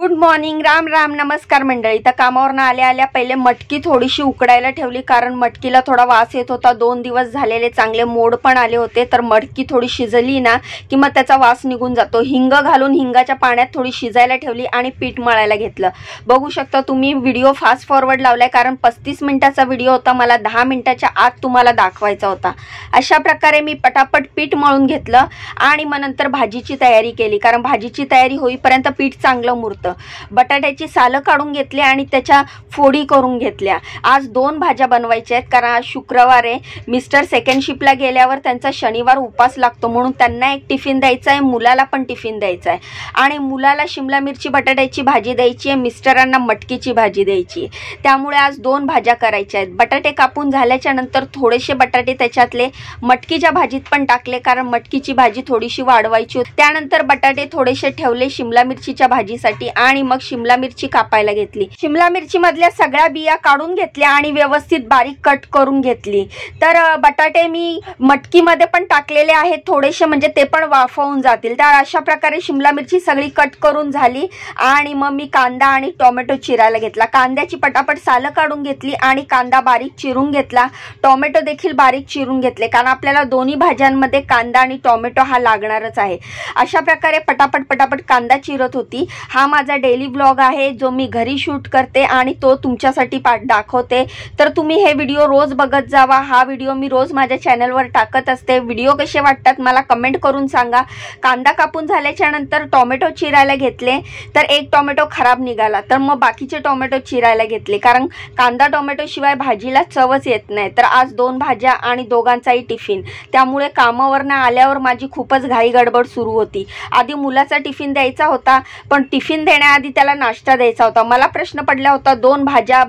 Good morning, Ram Ram, नमस्कार मंडळी। तर कामावरनं आल्या आल्या पहिले मटकी थोडीशी उकडायला ठेवली, कारण मटकीला थोडा वास येत होता। 2 दिवस झालेले चांगले मोड पण आले होते, तर मटकी थोडी शिजली ना की मग त्याचा वास निघून जातो। हिंग घालून हिंगाच्या पाण्यात थोडी शिजायला ठेवली आणि पीठ मळायला घेतलं। बघू शकता तुम्ही, व्हिडिओ फास्ट फॉरवर्ड लावलाय कारण 35 मिनिटाचा व्हिडिओ होता, मला 10 मिनिटाच्या आत तुम्हाला दाखवायचा होता। अशा प्रकारे मी पटापट पीठ मळून घेतलं आणि मग नंतर भाजीची तयारी केली, कारण भाजीची तयारी होईपर्यंत पीठ चांगलं मुरतं। बटाट्याची सालं काढून घेतली आणि त्याच्या फोडी करून घेतल्या। आज 2 भाज्या बनवायच्या आहेत, कारण आज शुक्रवार आहे। मिस्टर सेकंड शिफ्टला गेल्यावर त्यांचा शनिवार उपास लागतो, म्हणून त्यांना एक टिफिन द्यायचा आहे, मुलाला पण टिफिन द्यायचा आहे। आणि मुलाला शिमला मिरची बटाट्याची भाजी द्यायची आहे, मिस्टरांना मटकीची भाजी द्यायची आहे। त्यामुळे आज 2 भाज्या करायच्या आहेत। बटाटे कापून झाल्याच्या नंतर थोडेसे बटाटे त्याच्यातले मटकीच्या भाजीत पण टाकले, कारण मटकीची भाजी थोडीशी वाढवायची होती। त्यानंतर बटाटे थोडेसे ठेवले शिमला मिरचीच्या भाजीसाठी आणि मग शिमला मिरची कापायला घेतली। शिमला मिरची मधल्या सगळ्या बिया काढून घेतल्या आणि व्यवस्थित बारीक कट करून घेतली। तर बटाटे मी मटकीमध्ये पण टाकलेले आहेत थोडेसे, म्हणजे ते पण वाफवून जातील। तर अशा प्रकारे शिमला मिरची सगळी कट करून झाली आणि मग मी कांदा आणि टोमॅटो चिरायला घेतला। कांद्याची पटापट सालं काढून घेतली आणि कांदा बारीक चिरून घेतला। टोमॅटो देखील बारीक चिरून घेतले, कारण आपल्याला दोन्ही भाज्यांमध्ये कांदा आणि टोमॅटो हा लागणारच आहे। अशा प्रकारे पटापट पटापट कांदा चिरत होती। हा माझा डेली ब्लॉग आहे, जो मी घरी शूट करते आणि तो तुमच्यासाठी दाखवते। तर तुम्ही हे व्हिडिओ रोज बघत जावा। हा व्हिडिओ मी रोज माझ्या चॅनलवर टाकत असते। व्हिडिओ कसे वाटतात मला कमेंट करून सांगा। कांदा कापून झाल्याच्या नंतर टोमॅटो चिरायला घेतले, तर एक टोमॅटो खराब निघाला, तर मग बाकीचे टोमॅटो चिरायला घेतले, कारण कांदा टोमॅटो शिवाय भाजीला चवच येत नाही। तर आज 2 भाज्या आणि दोघांचाही टिफिन, त्यामुळे कामावरनं आल्यावर माझी खूपच घाई गडबड सुरू होती। आधी मुलाचा टिफिन द्यायचा होता, पण टिफिन देण्याआधी त्याला नाश्ता द्यायचा होता। मला प्रश्न पडला होता 2 भाज्या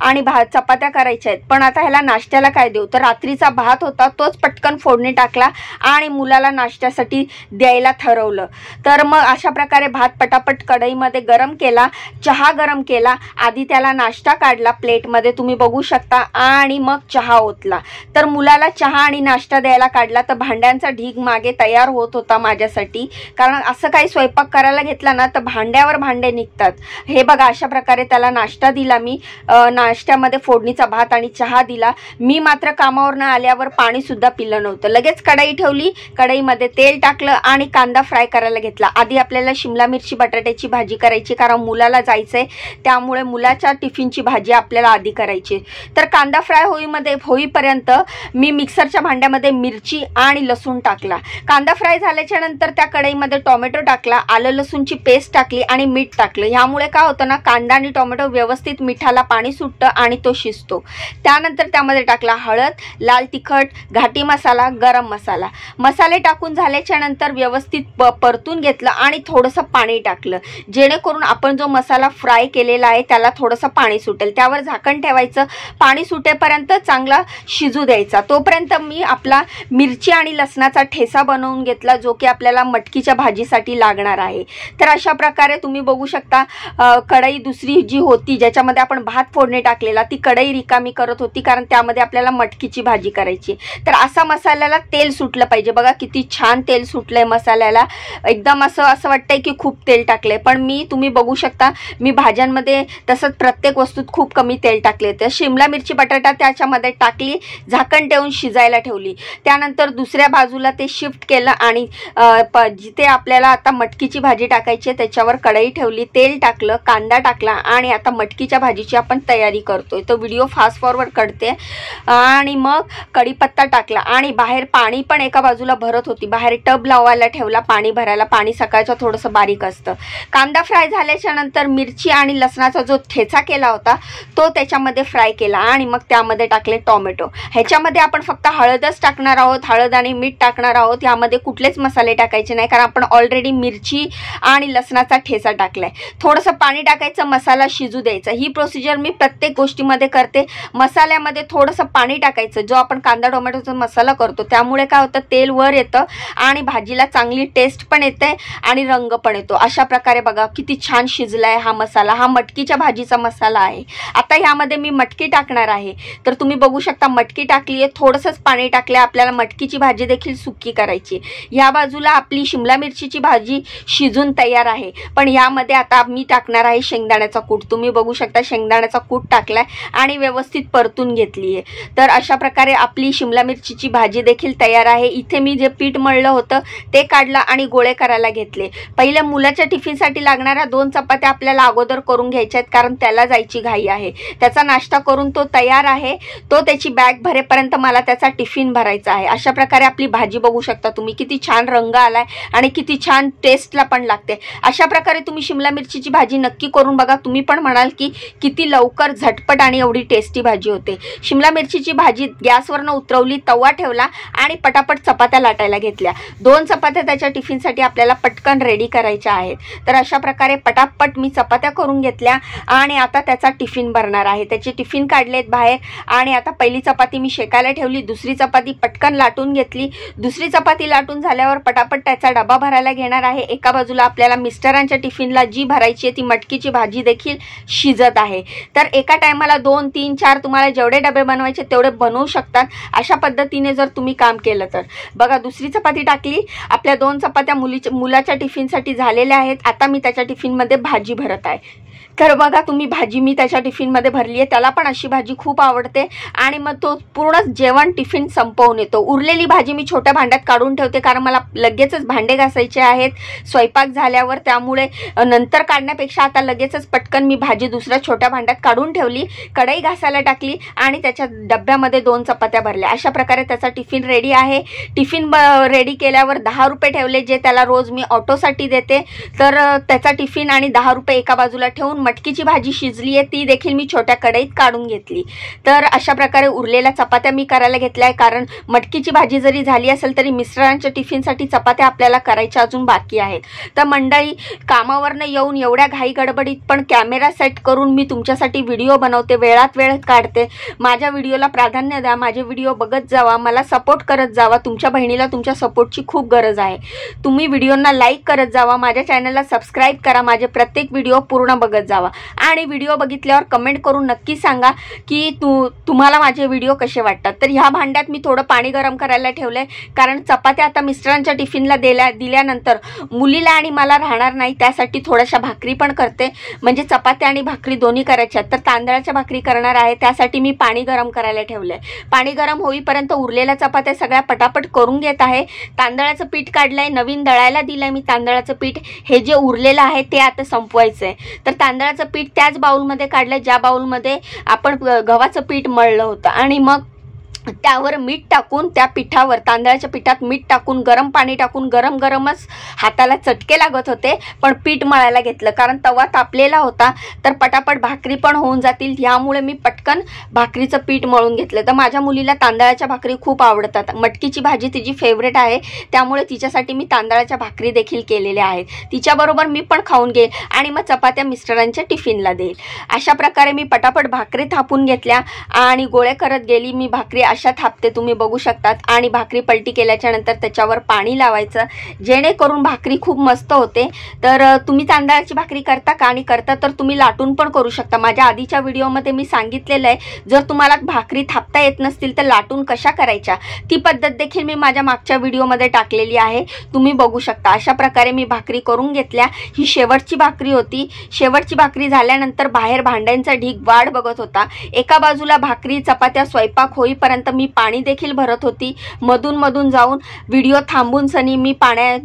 आणि चपात्या करायच्या आहेत, पण आता ह्याला नाश्त्याला काय देऊ। तर रात्रीचा भात होता, तोच पटकन फोडणी टाकला आणि मुलाला नाश्त्यासाठी द्यायला ठरवलं। तर मग अशा प्रकारे भात पटापट कढईमध्ये गरम केला, चहा गरम केला, आधी त्याला नाश्ता काढला प्लेटमध्ये तुम्ही बघू शकता, आणि मग चहा ओतला। तर मुलाला चहा आणि नाश्ता द्यायला काढला, तर भांड्यांचा ढीग मागे तयार होत होता माझ्यासाठी, कारण असं काही स्वयंपाक करायला घेतला ना तर भांड्यावर भांडे निघतात। हे बघा, अशा प्रकारे त्याला नाश्ता दिला मी। नाश्त्यामध्ये फोडणीचा भात आणि चहा दिला। मी मात्र कामावरनं आल्यावर पाणी सुद्धा पिलं नव्हतं। लगेच कढई ठेवली, कढईमध्ये तेल टाकलं आणि कांदा फ्राय करायला घेतला। आधी आपल्याला शिमला मिरची बटाट्याची भाजी करायची, कारण मुलाला जायचंय, त्यामुळे मुलाच्या टिफिनची भाजी आपल्याला आधी करायची। तर कांदा फ्राय होईपर्यंत मी मिक्सरच्या भांड्यामध्ये मिरची आणि लसूण टाकला। कांदा फ्राय झाल्याच्या नंतर त्या कढईमध्ये टोमॅटो टाकला, आलं लसूणची पेस्ट टाकली आणि मीठ टाकलं। ह्यामुळे काय होतं ना, कांदा आणि टोमॅटो व्यवस्थित मिठाला पाणी सुटतं आणि तो शिजतो। त्यानंतर त्यामध्ये टाकला हळद, लाल तिखट, घाटी मसाला, गरम मसाला। मसाले टाकून झाल्याच्या नंतर व्यवस्थित परतून घेतलं आणि थोडंसं पाणी टाकलं, जेणेकरून आपण जो मसाला फ्राय केलेला आहे त्याला थोडंसं पाणी सुटेल। त्यावर झाकण ठेवायचं, पाणी सुटेपर्यंत चांगला शिजू द्यायचा। तोपर्यंत मी आपला मिरची आणि लसणाचा ठेचा बनवून घेतला, जो की आपल्याला मटकीच्या भाजीसाठी लागणार आहे। तर अशा प्रकारे तुम्ही बघू शकता, कढई दुसरी जी होती ज्याच्यामध्ये आपण भात फोडणी टाकलेला, ती कढई रिकामी करत होती, कारण त्यामध्ये आपल्याला मटकीची भाजी करायची। तर असा मसाल्याला तेल सुटलं पाहिजे। बघा किती छान तेल सुटलंय मसाल्याला, एकदम असं वाटतंय की खूप तेल टाकलंय, पण तुम्ही बघू शकता मी भाज्यांमध्ये तसंच प्रत्येक वस्तूत खूप कमी तेल टाकले। तर शिमला मिरची बटाटा त्याच्यामध्ये टाकली, झाकण ठेवून शिजायला ठेवली। त्यानंतर दुसऱ्या बाजूला ते शिफ्ट केलं आणि जिथे आपल्याला आता मटकीची भाजी टाकायची आहे त्याच्यावर कढई ठेवली, तेल टाकलं, कांदा टाकला आणि आता मटकीच्या भाजीची आपण तयारी करतोय। तो व्हिडिओ फास्ट फॉरवर्ड करते। आणि मग कढीपत्ता टाकला आणि बाहेर पाणी पण एका बाजूला भरत होती, बाहेर टब लावायला ठेवला पाणी भरायला। पाणी सकाळचं थोडंसं बारीक असतं। कांदा फ्राय झाल्याच्या नंतर मिरची आणि लसणाचा जो ठेचा केला होता तो त्याच्यामध्ये फ्राय केला आणि मग त्यामध्ये टाकले टोमॅटो। ह्याच्यामध्ये आपण फक्त हळदच टाकणार आहोत, हळद आणि मीठ टाकणार आहोत। ह्यामध्ये कुठलेच मसाले टाकायचे नाही, कारण आपण ऑलरेडी मिरची आणि लसणाचा ठेचा टाकलाय। थोडंसं पाणी टाकायचं, मसाला शिजू द्यायचा। ही प्रोसिजर मी प्रत्येक गोष्टीमध्ये करते। मसाल्यामध्ये थोडंसं पाणी टाकायचं, जो आपण कांदा टोमॅटोचा मसाला करतो, त्यामुळे काय होतं, तेल वर येतं आणि भाजीला चांगली टेस्ट पण येते आणि रंग पण येतो। अशा प्रकारे बघा किती छान शिजलाय हा मसाला। हा मटकीच्या भाजीचा मसाला आहे। आता ह्यामध्ये मी मटकी टाकणार आहे। तर तुम्ही बघू शकता मटकी टाकली आहे, थोडंसंच पाणी टाकले। आपल्याला मटकीची भाजी देखील सुक्की करायची। या बाजूला आपली शिमला मिरचीची भाजी शिजून तयार आहे, पण यामध्ये यामध्ये आता मी टाकणार आहे शेंगदाण्याचा कूट। तुम्ही बघू शकता शेंगदाण्याचा कूट टाकलाय आणि व्यवस्थित परतून घेतली आहे। तर अशा प्रकारे आपली शिमला मिरचीची भाजी देखील तयार आहे। इथे मी जे पीठ मळलं होतं ते काढलं आणि गोळे करायला घेतले। पहिले मुलाच्या टिफिनसाठी लागणाऱ्या 2 चपात्या आपल्याला अगोदर करून घ्यायच्या आहेत, कारण त्याला जायची घाई आहे। त्याचा नाश्ता करून तो तयार आहे, तो त्याची बॅग भरेपर्यंत मला त्याचा टिफिन भरायचा आहे। अशा प्रकारे आपली भाजी बघू शकता तुम्ही, किती छान रंग आलाय आणि किती छान टेस्टला पण लागते। अशा प्रकारे तुम्ही शिमला मिरचीची भाजी नक्की करून बघा, तुम्ही पण म्हणाल की किती लवकर झटपट आणि एवढी टेस्टी भाजी होते। शिमला मिरचीची भाजी गॅसवरनं उतरवली, तवा ठेवला आणि पटापट चपात्या लाटायला घेतल्या। 2 चपात्या त्याच्या टिफिनसाठी आपल्याला पटकन रेडी करायच्या आहेत। तर अशा प्रकारे पटापट मी चपात्या करून घेतल्या आणि आता त्याचा टिफिन भरणार आहे। त्याचे टिफिन काढलेत बाहेर आणि आता पहिली चपाती मी शेकायला ठेवली, दुसरी चपाती पटकन लाटून घेतली। दुसरी चपाती लाटून झाल्यावर पटापट त्याचा डबा भरायला घेणार आहे। एका बाजूला आपल्याला मिस्टरांच्या टिफिनला जी भरायची आहे ती मटकीची भाजी देखील शिजत आहे। तर एका टायमाला 2, 3, 4 तुम्हाला जेवढे डबे बनवायचे तेवढे बनवू शकतात, अशा पद्धतीने जर तुम्ही काम केलं तर। बघा दुसरी चपाती टाकली, आपल्या 2 चपात्या मुलाच्या टिफिनसाठी झालेल्या आहेत। आता मी त्याच्या टिफिनमध्ये भाजी भरत आहे। तर बघा तुम्ही भाजी मी त्याच्या टिफिनमध्ये भरली आहे, त्याला पण अशी भाजी खूप आवडते आणि मग तो पूर्ण जेवण टिफिन संपवून येतो। उरलेली भाजी मी छोट्या भांड्यात काढून ठेवते, कारण मला लगेचच भांडे घासायचे आहेत स्वयंपाक झाल्यावर, त्यामुळे नंतर काढण्यापेक्षा आता लगेचच पटकन मी भाजी दुसऱ्या छोट्या भांड्यात काढून ठेवली, कढई घासायला टाकली आणि त्याच्या डब्यामध्ये 2 चपात्या भरल्या। अशा प्रकारे त्याचा टिफिन रेडी आहे। टिफिन रेडी केल्यावर 10 रुपये ठेवले, जे त्याला रोज मी ऑटोसाठी देते। तर त्याचा टिफिन आणि 10 रुपये एका बाजूला ठेवून मटकीची भाजी शिजली आहे ती देखील मी छोट्या कढईत काढून घेतली। तर अशा प्रकारे उरलेल्या चपात्या मी करायला घेतल्या आहे, कारण मटकीची भाजी जरी झाली असेल तरी मिस्टरांच्या टिफिनसाठी चपात्या आपल्याला करायच्या अजून बाकी आहेत। तर मंडळी, कामावरनं येऊन एवढ्या घाई गडबडीत पण कॅमेरा सेट करून मी तुमच्यासाठी व्हिडिओ बनवते, वेळात वेळ काढते। माझ्या व्हिडिओला प्राधान्य द्या, माझे व्हिडिओ बघत जावा, मला सपोर्ट करत जावा। तुमच्या बहिणीला तुमच्या सपोर्टची खूप गरज आहे। तुम्ही व्हिडिओना लाईक करत जावा, माझ्या चॅनलला सबस्क्राईब करा, माझे प्रत्येक व्हिडिओ पूर्ण बघत जावा आणि व्हिडिओ बघितल्यावर कमेंट करून नक्की सांगा की तुम्हाला माझे व्हिडिओ कसे वाटतात। तर ह्या भांड्यात मी थोडं पाणी गरम करायला ठेवलंय, कारण चपात्या आता मिस्टरांच्या टिफिनला दिल्यानंतर मुलीला आणि मला राहणार नाही, त्यासाठी थोड्याशा भाकरी पण करते, म्हणजे चपात्या आणि भाकरी दोन्ही करायच्या। तर तांदळाच्या भाकरी करणार आहे, त्यासाठी मी पाणी गरम करायला ठेवलंय। पाणी गरम होईपर्यंत उरलेल्या चपात्या सगळ्या पटापट करून घेत आहे। तांदळाचं पीठ काढलंय, नवीन दळायला दिलंय मी तांदळाचं पीठ। हे जे उरलेलं आहे ते आता संपवायचं आहे। तर तांदळाचं पीठ त्याच बाउलमध्ये काढलं ज्या बाउलमध्ये आपण गव्हाचं पीठ मळलं होतं आणि मग त्यावर मीठ टाकून, त्या पिठावर तांदळाच्या पिठात मीठ टाकून गरम पाणी टाकून गरमच हाताला चटके लागत होते, पण पीठ मळायला घेतलं, कारण तवा तापलेला होता। तर पटापट भाकरी पण होऊन जातील, यामुळे मी पटकन भाकरीचं पीठ मळून घेतलं। तर माझ्या मुलीला तांदळाच्या भाकरी खूप आवडतात, मटकीची भाजी तिची फेवरेट आहे, त्यामुळे तिच्यासाठी मी तांदळाच्या भाकरी देखील केलेल्या आहेत। तिच्याबरोबर मी पण खाऊन घेईल आणि मग चपात्या मिस्टरांच्या टिफिनला देईल। अशा प्रकारे मी पटापट भाकरी थापून घेतल्या आणि गोळे करत गेली। मी भाकरी अशा थापते, तुम्ही बघू शकतात। आणि भाकरी पलटी केल्याच्या नंतर त्याच्यावर पाणी लावायचं, जेणेकरून भाकरी खूप मस्त होते। तर तुम्ही तांदळाची भाकरी करता का? आणि करता तर तुम्ही लाटून पण करू शकता। माझ्या आधीच्या व्हिडिओमध्ये मी सांगितलेलं आहे, जर तुम्हाला भाकरी थापता येत नसतील तर लाटून कशा करायच्या ती पद्धत देखील मी माझ्या मागच्या व्हिडिओमध्ये टाकलेली आहे, तुम्ही बघू शकता। अशा प्रकारे मी भाकरी करून घेतल्या। ही शेवटची भाकरी होती। शेवटची भाकरी झाल्यानंतर बाहेर भांड्यांचा ढीग वाढ बघत होता। एका बाजूला भाकरी चपात्या स्वयंपाक होईपर्यंत मी पाणी देखील भरत होती, मधून जाऊन व्हिडिओ थांबून सनी मी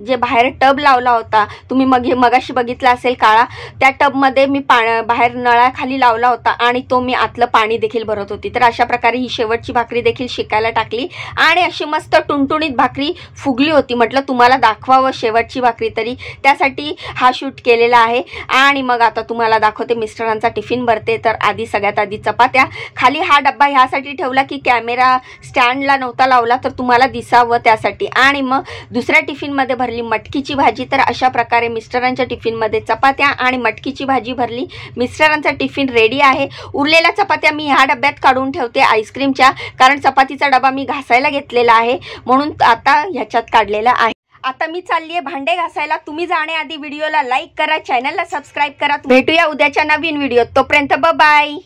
जे बाहेर टब लावला होता, तुम्ही मगाशी बघितला असेल काळा, त्या टबमध्ये मी बाहेर नळाखाली लावला होता आणि तो मी आतलं पाणी देखील भरत होती। तर अशा प्रकारे ही शेवटची भाकरी देखील शिकायला टाकली आणि अशी मस्त टुणटुणीत भाकरी फुगली होती। म्हटलं तुम्हाला दाखवावं शेवटची भाकरी तरी, त्यासाठी हा शूट केलेला आहे। आणि मग आता तुम्हाला दाखवते मिस्टरांचा टिफिन भरते। तर सगळ्यात आधी चपात्या, खाली हा डब्बा ह्यासाठी ठेवला की कॅमेरा स्टँडला नव्हता लावला तर तुम्हाला दिसावं त्यासाठी। आणि मग दुसऱ्या टिफिनमध्ये भरली मटकीची भाजी। तर अशा प्रकारे मिस्टरांच्या टिफिनमध्ये चपात्या आणि मटकीची भाजी भरली। मिस्टरांचा टिफिन रेडी आहे। उरलेल्या चपात्या मी ह्या डब्यात काढून ठेवते आईस्क्रीमच्या, कारण चपातीचा डबा मी घासायला घेतलेला आहे, म्हणून आता ह्याच्यात काढलेला आहे। आता मी चालली आहे भांडे घासायला। तुम्ही जाण्याआधी व्हिडिओला लाईक करा, चॅनलला सबस्क्राईब करा। भेटूया उद्याच्या नवीन व्हिडिओत, तोपर्यंत बाय बाय।